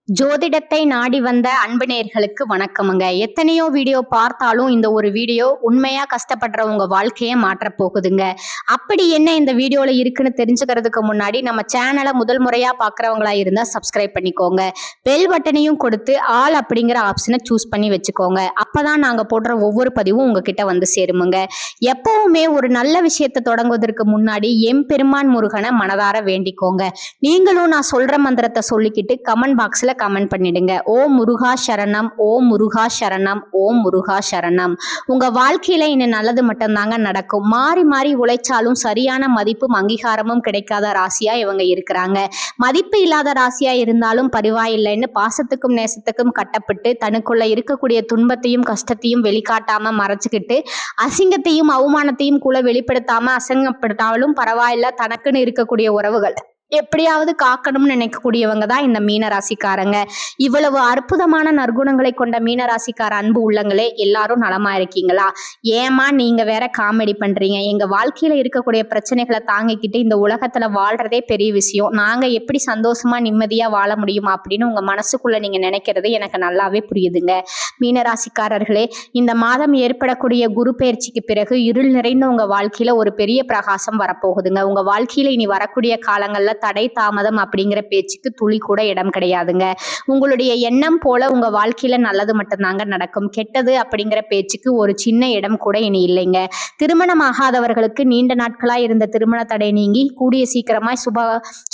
ஜோதிடத்தை நாடி வந்த அன்பு நேயர்களுக்கு வணக்கமுங்க. எத்தனையோ வீடியோ பார்த்தாலும் இந்த ஒரு வீடியோ உண்மையா கஷ்டப்படுறவங்க வாழ்க்கையை மாற்றப் போகுதுங்க. அப்படி என்ன இந்த வீடியோல இருக்குன்னு தெரிஞ்சுக்கிறதுக்கு முன்னாடி நம்ம சேனலை முதல் முறையா பார்க்குறவங்களா இருந்தா சப்ஸ்கிரைப் பண்ணிக்கோங்க. பெல் பட்டனையும் கொடுத்து ஆல் அப்படிங்கிற ஆப்ஷனை சூஸ் பண்ணி வச்சுக்கோங்க. அப்பதான் நாங்க போடுற ஒவ்வொரு பதிவும் உங்ககிட்ட வந்து சேருமுங்க. எப்பவுமே ஒரு நல்ல விஷயத்தை தொடங்குவதற்கு முன்னாடி எம்பெருமான் முருகனை மனதார வேண்டிக்கோங்க. நீங்களும் நான் சொல்ற மந்திரத்தை சொல்லிக்கிட்டு கமெண்ட் பாக்ஸ்ல கமெண்ட் பண்ணிடுங்க. ஓம் முருகா சரணம், ஓம் முருகா சரணம், ஓம் முருகா சரணம். உங்க வாழ்க்கையில இன்னும் நல்லது மட்டும்தாங்க நடக்கும். மாறி மாறி உழைச்சாலும் சரியான மதிப்பும் அங்கீகாரமும் கிடைக்காத ராசியா இவங்க இருக்கிறாங்க. மதிப்பு இல்லாத ராசியா இருந்தாலும் பரவாயில்லைன்னு பாசத்துக்கும் நேசத்துக்கும் கட்டப்பட்டு தனக்குள்ள இருக்கக்கூடிய துன்பத்தையும் கஷ்டத்தையும் வெளிக்காட்டாம மறைச்சுக்கிட்டு அசிங்கத்தையும் அவமானத்தையும் கூட வெளிப்படுத்தாம அசிங்கப்படுத்தாலும் பரவாயில்ல தனக்குன்னு இருக்கக்கூடிய உறவுகள் எப்படியாவது காக்கணும்னு நினைக்கக்கூடியவங்க தான் இந்த மீன ராசிக்காரங்க. இவ்வளவு அற்புதமான நற்குணங்களை கொண்ட மீன ராசிக்கார அன்பு உள்ளங்களே, எல்லாரும் நலமா இருக்கீங்களா? ஏமா நீங்க வேற காமெடி பண்றீங்க? எங்க வாழ்க்கையில இருக்கக்கூடிய பிரச்சனைகளை தாங்கிக்கிட்டு இந்த உலகத்துல வாழ்றதே பெரிய விஷயம். நாங்க எப்படி சந்தோஷமா நிம்மதியா வாழ முடியும் அப்படின்னு உங்க மனசுக்குள்ள நீங்க நினைக்கிறது எனக்கு நல்லாவே புரியுதுங்க. மீனராசிக்காரர்களே, இந்த மாதம் ஏற்படக்கூடிய குரு பயிற்சிக்கு பிறகு இருள் நிறைந்த உங்க வாழ்க்கையில ஒரு பெரிய பிரகாசம் வரப்போகுதுங்க. உங்க வாழ்க்கையில இனி வரக்கூடிய காலங்கள்ல தடை தாமதம் அப்படிங்கிற பேச்சுக்கு துளி கூட இடம் கிடையாதுங்க. உங்களுடைய எண்ணம் போல உங்க வாழ்க்கையில நல்லது மட்டும்தாங்க நடக்கும். கெட்டது அப்படிங்கிற பேச்சுக்கு ஒரு சின்ன இடம் கூட இனி இல்லைங்க. திருமணம் ஆகாதவர்களுக்கு நீண்ட நாட்களா இருந்த திருமண தடை நீங்கி கூடிய சீக்கிரமாய்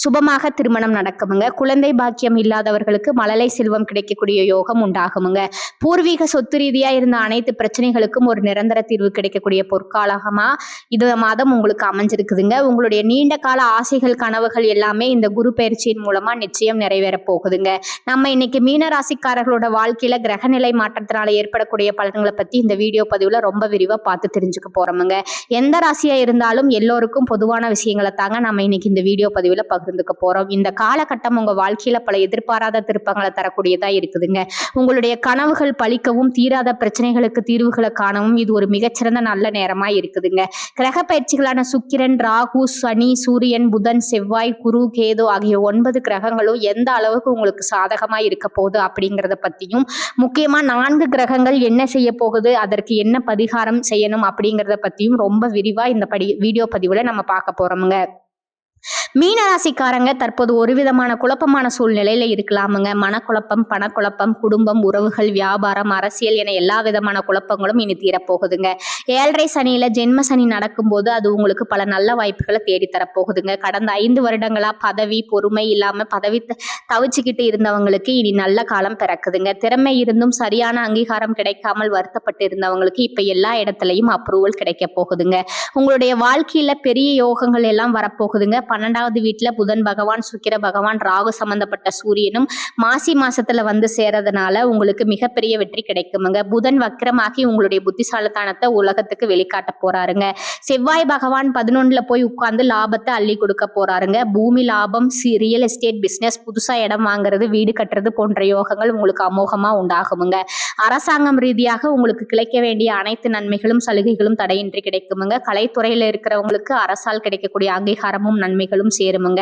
சுபமாக திருமணம் நடக்குமுங்க. குழந்தை பாக்கியம் இல்லாதவர்களுக்கு மழலை செல்வம் கிடைக்கக்கூடிய யோகம் உண்டாகுமுங்க. பூர்வீக சொத்து ரீதியா இருந்த அனைத்து பிரச்சனைகளுக்கும் ஒரு நிரந்தர தீர்வு கிடைக்கக்கூடிய பொற்காலமா இது மாதம் உங்களுக்கு அமைஞ்சிருக்குதுங்க. உங்களுடைய நீண்ட கால ஆசைகள் கனவுகள் எல்லாமே இந்த குரு பயிற்சியின் மூலமா நிச்சயம் நிறைவேற போகுதுங்க. நம்ம இன்னைக்கு மீன ராசிக்காரர்களோட வாழ்க்கையில கிரகநிலை மாற்றத்தினால ஏற்படக்கூடிய பலன்களை பத்தி இந்த வீடியோ பதிவுல ரொம்ப விரிவா பார்த்து தெரிஞ்சுக்க போறோமுங்க. எந்த ராசியா இருந்தாலும் எல்லோருக்கும் பொதுவான விஷயங்களை தாங்க நம்ம இன்னைக்கு இந்த வீடியோ பதிவுல பகிர்ந்துக்க போறோம். இந்த காலகட்டம் உங்க வாழ்க்கையில பல எதிர்பாராத திருப்பங்களை தரக்கூடியதா இருக்குதுங்க. உங்களுடைய கனவுகள் பலிக்கவும் தீராத பிரச்சனைகளுக்கு தீர்வுகளை காணவும் இது ஒரு மிகச்சிறந்த நல்ல நேரமா இருக்குதுங்க. கிரக பயிற்சிகளான சுக்கிரன், ராகு, சனி, சூரியன், புதன், செவ்வாய், குரு, கேது ஆகிய 9 கிரகங்களும் எந்த அளவுக்கு உங்களுக்கு சாதகமா இருக்க போகுது அப்படிங்கிறத பத்தியும், முக்கியமா 4 கிரகங்கள் என்ன செய்ய போகுது, அதற்கு என்ன பரிகாரம் செய்யணும் அப்படிங்கிறத பத்தியும் ரொம்ப விரிவா இந்த வீடியோ பதிவுல நம்ம பார்க்க போறோமுங்க. மீனராசிக்காரங்க தற்போது ஒரு விதமான குழப்பமான சூழ்நிலையில இருக்கலாமுங்க. மனக்குழப்பம், பணக்குழப்பம், குடும்பம், உறவுகள், வியாபாரம், அரசியல் என எல்லா விதமான குழப்பங்களும் இனி தீரப்போகுதுங்க. 7.5 சனியில ஜென்ம சனி நடக்கும்போது அது உங்களுக்கு பல நல்ல வாய்ப்புகளை தேடித்தரப்போகுதுங்க. கடந்த 5 வருடங்களா பதவி பொறுமை இல்லாம பதவி தவிச்சுக்கிட்டு இருந்தவங்களுக்கு இனி நல்ல காலம் பிறக்குதுங்க. திறமை இருந்தும் சரியான அங்கீகாரம் கிடைக்காமல் வருத்தப்பட்டு இருந்தவங்களுக்கு இப்ப எல்லா இடத்துலயும் அப்ரூவல் கிடைக்க போகுதுங்க. உங்களுடைய வாழ்க்கையில பெரிய யோகங்கள் எல்லாம் வரப்போகுதுங்க. 12வது வீட்டுல புதன் பகவான், சுக்கிர பகவான், ராகு சம்பந்தப்பட்ட சூரியனும் மாசி மாசத்துல வந்து சேரதுனால உங்களுக்கு மிகப்பெரிய வெற்றி கிடைக்குமுங்க. புதன் வக்கிரமாகி உங்களுடைய புத்திசாலித்தனத்தை உலகத்துக்கு வெளிக்காட்ட போறாருங்க. செவ்வாய் பகவான் 11ல போய் உட்கார்ந்து லாபத்தை அள்ளி கொடுக்க போறாருங்க. பூமி லாபம், ரியல் எஸ்டேட் பிசினஸ், புதுசா இடம் வாங்குறது, வீடு கட்டுறது போன்ற யோகங்கள் உங்களுக்கு அமோகமா உண்டாகுமுங்க. அரசாங்கம் ரீதியாக உங்களுக்கு கிடைக்க வேண்டிய அனைத்து நன்மைகளும் சலுகைகளும் தடையின்றி கிடைக்குமுங்க. கலைத்துறையில இருக்கிறவங்களுக்கு அரசால் கிடைக்கக்கூடிய அங்கீகாரமும் நன்மைகளும் சேருமுங்க.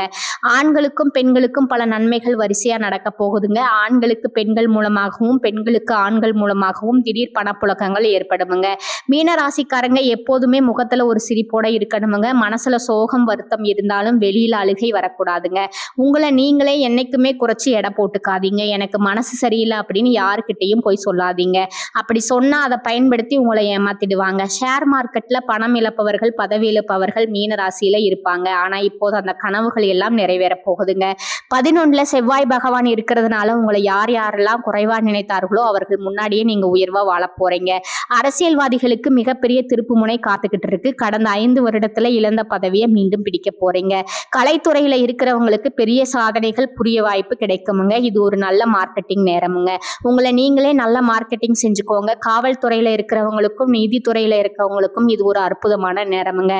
ஆண்களுக்கும் பெண்களுக்கும் பல நன்மைகள் வரிசையா நடக்க போகுதுங்க. ஆண்களுக்கு பெண்கள் மூலமாகவும் பெண்களுக்கு ஆண்கள் மூலமாகவும் திடீர் பணப்புழக்கங்கள் ஏற்படுமுங்க. மீன ராசிக்காரங்க எப்போதுமே முகத்துல ஒரு சிரிப்போட இருக்கணுமுங்க. மனசுல சோகம் வருத்தம் இருந்தாலும் வெளியில அழுகை வரக்கூடாதுங்க. உங்களை நீங்களே என்னைக்குமே குறைச்சி எடை போட்டுக்காதீங்க. எனக்கு மனசு சரியில்லை அப்படின்னு யாருக்கிட்டையும் போய் சொல்லாதீங்க. அப்படி சொன்னா அதை பயன்படுத்தி உங்களை ஏமாத்திடுவாங்க. ஷேர் மார்க்கெட்ல பணம் இழப்பவர்கள், பதவி இழப்பவர்கள் மீன ராசியில இருப்பாங்க. ஆனா இப்போது அந்த கனவுகள் எல்லாம் நிறைவேற போகுதுங்க. 11ல செவ்வாய் பகவான் இருக்கிறதுனால உங்களை யார் யாரெல்லாம் குறைவா நினைத்தார்களோ அவர்கள் முன்னாடியே நீங்க உயர்வா வாழ போறீங்க. அரசியல்வாதிகளுக்கு மிகப்பெரிய திருப்பு முனை காத்துக்கிட்டு இருக்கு. கடந்த 5 வருடத்துல இழந்த பதவியை மீண்டும் பிடிக்க போறீங்க. கலைத்துறையில இருக்கிறவங்களுக்கு பெரிய சாதனைகள் புரிய வாய்ப்பு கிடைக்குமுங்க. இது ஒரு நல்ல மார்க்கெட்டிங் நேரமுங்க. உங்களை நீங்களே நல்ல மார்க்கெட்டிங் செஞ்சுக்கோங்க. காவல்துறையில இருக்கிறவங்களுக்கும் நீதித்துறையில இருக்கிறவங்களுக்கும் இது ஒரு அற்புதமான நேரமுங்க.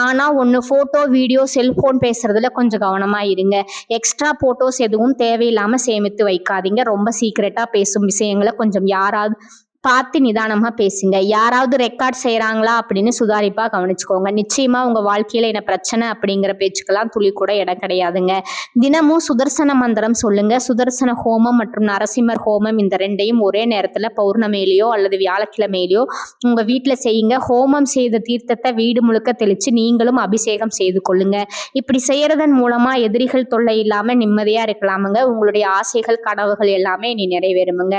ஆனா ஒண்ணு, போட்டோ வீடியோ செல்போன் பேசுறதுல கொஞ்சம் கவனமா இருங்க. எக்ஸ்ட்ரா போட்டோஸ் எதுவும் தேவையில்லாம சேமித்து வைக்காதீங்க. ரொம்ப சீக்கிரட்டா பேசும் விஷயங்களை கொஞ்சம் யாராவது பார்த்து நிதானமா பேசுங்க. யாராவது ரெக்கார்ட் செய்யறாங்களா அப்படின்னு சுதாரிப்பா கவனிச்சுக்கோங்க. நிச்சயமா உங்க வாழ்க்கையில என்ன பிரச்சனை அப்படிங்கிற பேச்சுக்கெல்லாம் துளி கூட இடம் கிடையாதுங்க. தினமும் சுதர்சன மந்திரம் சொல்லுங்க. சுதர்சன ஹோமம் மற்றும் நரசிம்மர் ஹோமம் இந்த ரெண்டையும் ஒரே நேரத்துல பௌர்ணமியிலயோ அல்லது வியாழக்கிழமையிலயோ உங்க வீட்டுல செய்யுங்க. ஹோமம் செய்த தீர்த்தத்தை வீடு முழுக்க தெளிச்சு நீங்களும் அபிஷேகம் செய்து கொள்ளுங்க. இப்படி செய்யறதன் மூலமா எதிரிகள் தொல்லை இல்லாம நிம்மதியா இருக்கலாமுங்க. உங்களுடைய ஆசைகள் கனவுகள் எல்லாமே இனி நிறைவேறுமுங்க.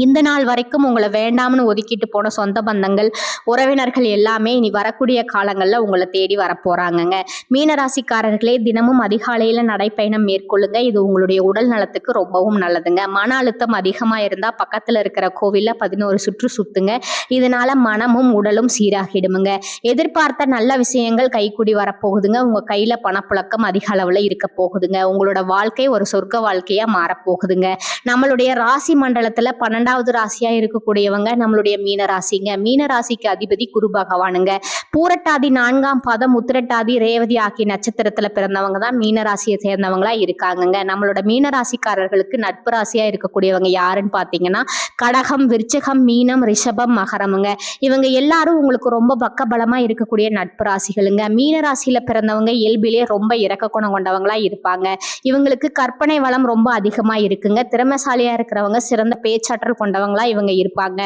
இந்த நாள் வரைக்கும் உங்களை வேண்டாம்னு ஒதுக்கிட்டு போன சொந்த பந்தங்கள் உறவினர்கள் எல்லாமே இனி வரக்கூடிய காலங்கள்ல உங்களை தேடி வரப்போறாங்கங்க. மீனராசிக்காரர்களே, தினமும் அதிகாலையில நடைப்பயணம் மேற்கொள்ளுங்க. இது உங்களுடைய உடல் நலத்துக்கு ரொம்பவும் நல்லதுங்க. மன அழுத்தம் அதிகமா இருந்தா பக்கத்துல இருக்கிற கோவில்ல 11 சுற்று சுத்துங்க. இதனால மனமும் உடலும் சீராகிடுமுங்க. எதிர்பார்த்த நல்ல விஷயங்கள் கைக்கூடி வரப்போகுதுங்க. உங்க கையில பணப்புழக்கம் அதிக அளவுல இருக்க போகுதுங்க. உங்களோட வாழ்க்கை ஒரு சொர்க்க வாழ்க்கையா மாறப்போகுதுங்க. நம்மளுடைய ராசி மண்டலத்துல 12வது ராசியா இருக்கக்கூடியவங்க நம்மளுடைய மீன ராசிங்க. மீன ராசிக்கு அதிபதி குரு பகவானுங்க. பூரட்டாதி 4ஆம் பாதம், உத்திரட்டாதி, ரேவதி ஆகிய நட்சத்திரத்துல பிறந்தவங்க தான் மீன ராசியை சேர்ந்தவங்களா இருக்காங்கங்க. நம்மளோட மீன ராசிக்காரர்களுக்கு நட்பு ராசியா இருக்கக்கூடியவங்க யாருன்னு பாத்தீங்கன்னா கடகம், விருச்சிகம், மீனம், ரிஷபம், மகரமுங்க. இவங்க எல்லாரும் உங்களுக்கு ரொம்ப பக்கபலமா இருக்கக்கூடிய நட்பு ராசிகளுங்க. மீன ராசியில பிறந்தவங்க இயல்பிலே ரொம்ப இரக்க குணம் கொண்டவங்களா இருப்பாங்க. இவங்களுக்கு கற்பனை வளம் ரொம்ப அதிகமா இருக்குங்க. திறமைசாலியா இருக்கிறவங்க சிறந்த பேச்சாற்றல் கொண்டவங்களா இவங்க இருப்பாங்க.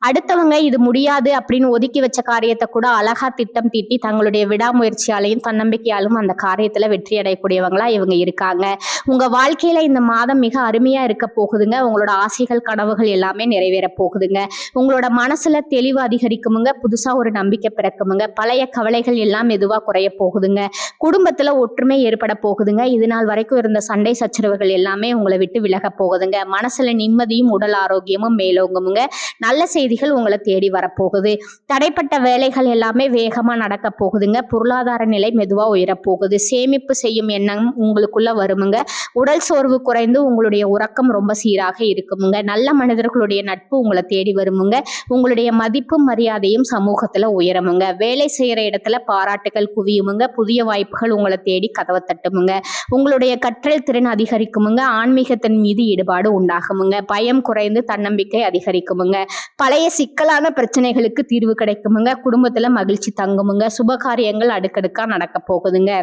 அடுத்தவங்க இது முடியாது அப்படின்னு ஒதுக்கி வச்ச காரியத்தை கூட அழகா திட்டம் தீட்டி தங்களுடைய விடாமுயற்சியாலையும் தன்னம்பிக்கையாலும் அந்த காரியத்துல வெற்றி அடையக்கூடியவங்களா இவங்க இருக்காங்க. உங்க வாழ்க்கையில இந்த மாதம் மிக அருமையா இருக்க போகுதுங்க. உங்களோட ஆசைகள் கனவுகள் எல்லாமே நிறைவேற போகுதுங்க. உங்களோட மனசுல தெளிவு அதிகரிக்குமுங்க. புதுசா ஒரு நம்பிக்கை பிறக்குமுங்க. பழைய கவலைகள் எல்லாம் மெதுவா குறைய போகுதுங்க. குடும்பத்துல ஒற்றுமை ஏற்பட போகுதுங்க. இது நாள் வரைக்கும் இருந்த சண்டை சச்சரவுகள் எல்லாமே உங்களை விட்டு விலக போகுதுங்க. மனசுல நிம்மதியும் உடல் ஆரோக்கியமும் மேலோங்குமுங்க. நல்ல செய்திகள் உங்களை தேடி வரப்போகுது. தடைப்பட்ட வேலைகள் எல்லாமே வேகமா நடக்க போகுதுங்க. பொருளாதார நிலை மெதுவா உயரப்போகுது. சேமிப்பு செய்யும் எண்ணம் உங்களுக்குள்ள வருமுங்க. உடல் சோர்வு குறைந்து உங்களுடைய உறக்கம் ரொம்ப சீராக இருக்குமுங்க. நல்ல மனிதர்களுடைய நட்பு உங்களை தேடி வருமுங்க. உங்களுடைய மதிப்பும் மரியாதையும் சமூகத்துல உயரமுங்க. வேலை செய்யற இடத்துல பாராட்டுகள் குவியுமுங்க. புதிய வாய்ப்புகள் உங்களை தேடி கதவை தட்டுமுங்க. உங்களுடைய கற்றல் திறன் அதிகரிக்குமுங்க. ஆன்மீகத்தின் மீது ஈடுபாடு உண்டாகுமுங்க. பயம் குறைந்து தன்னம்பிக்கை அதிகரிக்குமுங்க. பழைய சிக்கலான பிரச்சனைகளுக்கு தீர்வு கிடைக்குமுங்க. குடும்பத்துல மகிழ்ச்சி தங்குமுங்க. சுபகாரியங்கள் அடுக்கடுக்கா நடக்க போகுதுங்க.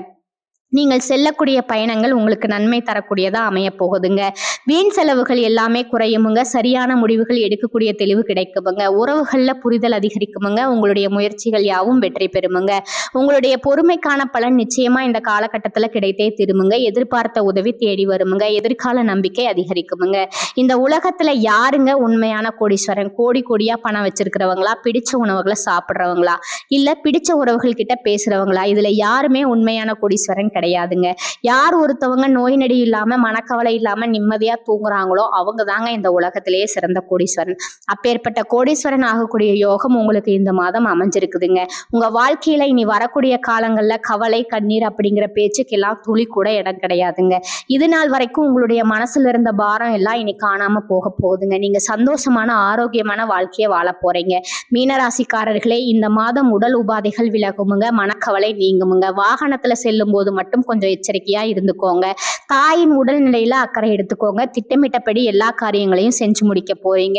நீங்கள் செல்லக்கூடிய பயணங்கள் உங்களுக்கு நன்மை தரக்கூடியதா அமைய போகுதுங்க. வீண் செலவுகள் எல்லாமே குறையுமுங்க. சரியான முடிவுகள் எடுக்கக்கூடிய தெளிவு கிடைக்குமுங்க. உறவுகள்ல புரிதல் அதிகரிக்குமுங்க. உங்களுடைய முயற்சிகள் யாவும் வெற்றி பெறுமுங்க. உங்களுடைய பொறுமைக்கான பலன் நிச்சயமா இந்த காலகட்டத்துல கிடைத்தே திரும்புங்க. எதிர்பார்த்த உதவி தேடி வருமுங்க. எதிர்கால நம்பிக்கை அதிகரிக்குமுங்க. இந்த உலகத்துல யாருங்க உண்மையான கோடீஸ்வரன்? கோடி கோடியா பணம் வச்சிருக்கிறவங்களா, பிடிச்ச உணவுகளை சாப்பிடுறவங்களா, இல்ல பிடிச்ச உறவுகள் கிட்ட பேசுறவங்களா? இதுல யாருமே உண்மையான கோடீஸ்வரன் கிடையாதுங்க. யார் ஒருத்தவங்க நோய் நொடி இல்லாம மனக்கவலை இல்லாம நிம்மதியா தூங்குறாங்களோ அவங்க தாங்க இந்த உலகத்திலேயே சிறந்த கோடீஸ்வரன். அப்பேற்பட்ட கோடீஸ்வரன் ஆகக்கூடிய யோகம் உங்களுக்கு இந்த மாதம் அமைஞ்சிருக்குதுங்க. உங்க வாழ்க்கையில இனி வரக்கூடிய காலங்கள்ல கவலை கண்ணீர் அப்படிங்கிற பேச்சுக்கெல்லாம் துளி கூட இடம் கிடையாதுங்க. இது நாள் வரைக்கும் உங்களுடைய மனசுல இருந்த பாரம் எல்லாம் இனி காணாம போக போகுதுங்க. நீங்க சந்தோஷமான ஆரோக்கியமான வாழ்க்கையை வாழ போறீங்க. மீனராசிக்காரர்களே, இந்த மாதம் உடல் உபாதைகள் விலகுமுங்க. மனக்கவலை நீங்குமுங்க. வாகனத்துல செல்லும் போது மட்டும் கொஞ்சம் எச்சரிக்கையா இருந்துக்கோங்க. தாயின் உடல்நிலையில அக்கறை எடுத்துக்கோங்க. திட்டமிட்டபடி எல்லா காரியங்களையும் செஞ்சு முடிக்க போறீங்க.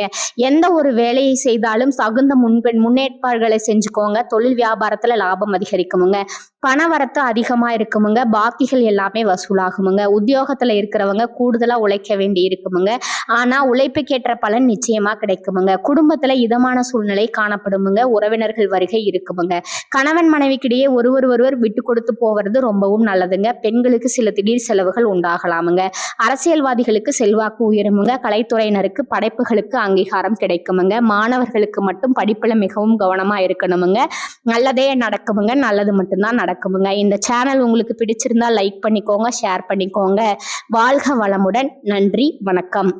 எந்த ஒரு வேலையை செய்தாலும் தகுந்த முன்னேற்பாடுகளை செஞ்சுக்கோங்க. தொழில் வியாபாரத்துல லாபம் அதிகரிக்குமுங்க. பணவரத்து அதிகமா இருக்குமுங்க. பாக்கிகள் எல்லாமே வசூலாகுமுங்க. உத்தியோகத்துல இருக்கிறவங்க கூடுதலா உழைக்க வேண்டி இருக்குமுங்க. ஆனா உழைப்புக்கேற்ற பலன் நிச்சயமா கிடைக்குமுங்க. குடும்பத்துல இதமான சூழ்நிலை காணப்படுமுங்க. உறவினர்கள் வருகை இருக்குமுங்க. கணவன் மனைவிக்கிடையே ஒருவர் விட்டு கொடுத்து போவது ரொம்பவும் நல்லதுங்க. பெண்களுக்கு சில திடீர் செலவுகள் உண்டாகலாமுங்க. அரசியல்வாதிகளுக்கு செல்வாக்கு உயருமுங்க. கலைத்துறையினருக்கு படைப்புகளுக்கு அங்கீகாரம் கிடைக்குமுங்க. மாணவர்களுக்கு மட்டும் படிப்புல மிகவும் கவனமா இருக்கணுமுங்க. நல்லதே நடக்குமுங்க. நல்லது மட்டும்தான் நடக்குமுங்க. இந்த சேனல் உங்களுக்கு பிடிச்சிருந்தா லைக் பண்ணிக்கோங்க, ஷேர் பண்ணிக்கோங்க. வாழ்க வளமுடன். நன்றி, வணக்கம்.